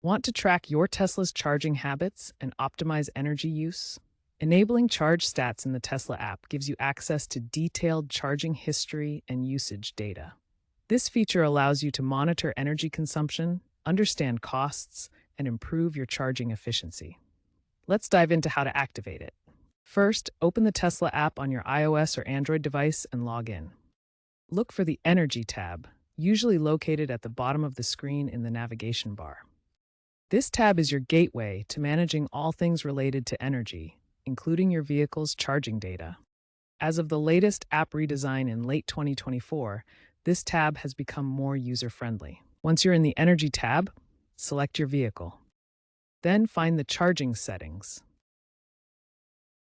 Want to track your Tesla's charging habits and optimize energy use? Enabling Charge Stats in the Tesla app gives you access to detailed charging history and usage data. This feature allows you to monitor energy consumption, understand costs, and improve your charging efficiency. Let's dive into how to activate it. First, open the Tesla app on your iOS or Android device and log in. Look for the Energy tab, usually located at the bottom of the screen in the navigation bar. This tab is your gateway to managing all things related to energy, including your vehicle's charging data. As of the latest app redesign in late 2024, this tab has become more user-friendly. Once you're in the Energy tab, select your vehicle. Then find the charging settings.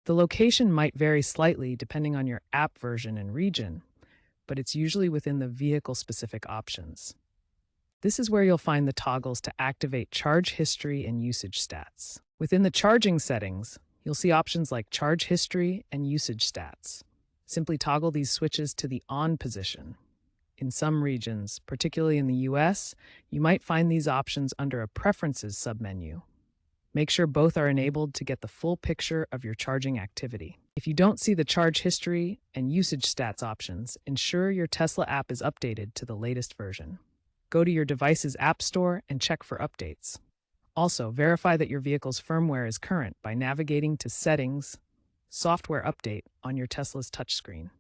The location might vary slightly depending on your app version and region, but it's usually within the vehicle-specific options. This is where you'll find the toggles to activate charge history and usage stats. Within the charging settings, you'll see options like charge history and usage stats. Simply toggle these switches to the on position. In some regions, particularly in the US, you might find these options under a Preferences submenu. Make sure both are enabled to get the full picture of your charging activity. If you don't see the charge history and usage stats options, ensure your Tesla app is updated to the latest version. Go to your device's app store and check for updates. Also, verify that your vehicle's firmware is current by navigating to Settings, Software Update on your Tesla's touchscreen.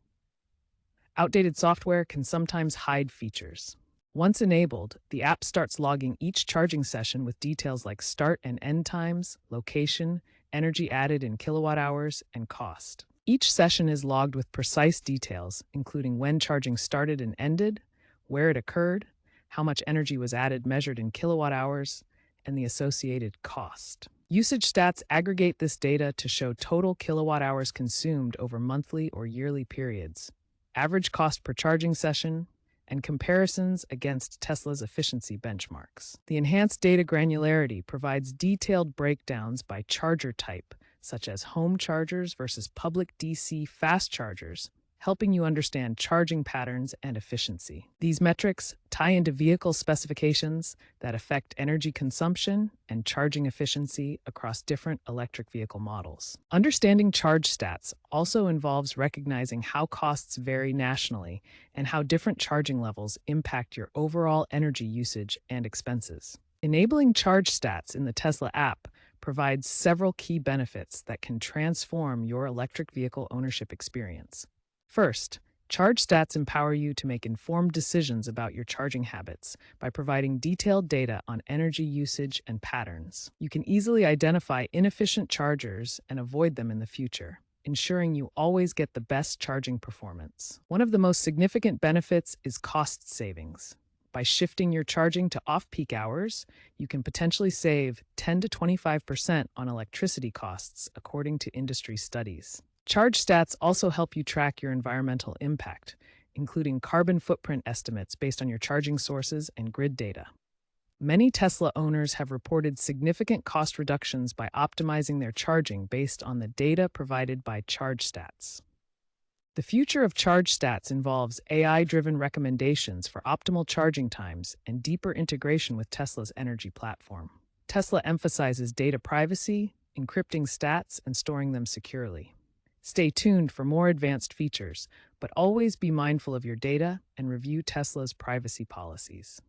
Outdated software can sometimes hide features. Once enabled, the app starts logging each charging session with details like start and end times, location, energy added in kilowatt hours, and cost. Each session is logged with precise details, including when charging started and ended, where it occurred, how much energy was added measured in kilowatt hours, and the associated cost. Usage stats aggregate this data to show total kilowatt hours consumed over monthly or yearly periods, average cost per charging session, and comparisons against Tesla's efficiency benchmarks. The enhanced data granularity provides detailed breakdowns by charger type, such as home chargers versus public DC fast chargers, helping you understand charging patterns and efficiency. These metrics tie into vehicle specifications that affect energy consumption and charging efficiency across different electric vehicle models. Understanding charge stats also involves recognizing how costs vary nationally and how different charging levels impact your overall energy usage and expenses. Enabling charge stats in the Tesla app provides several key benefits that can transform your electric vehicle ownership experience. First, Charge Stats empower you to make informed decisions about your charging habits by providing detailed data on energy usage and patterns. You can easily identify inefficient chargers and avoid them in the future, ensuring you always get the best charging performance. One of the most significant benefits is cost savings. By shifting your charging to off-peak hours, you can potentially save 10 to 25% on electricity costs, according to industry studies. Charge stats also help you track your environmental impact, including carbon footprint estimates based on your charging sources and grid data. Many Tesla owners have reported significant cost reductions by optimizing their charging based on the data provided by Charge Stats. The future of Charge Stats involves AI-driven recommendations for optimal charging times and deeper integration with Tesla's energy platform. Tesla emphasizes data privacy, encrypting stats, and storing them securely. Stay tuned for more advanced features, but always be mindful of your data and review Tesla's privacy policies.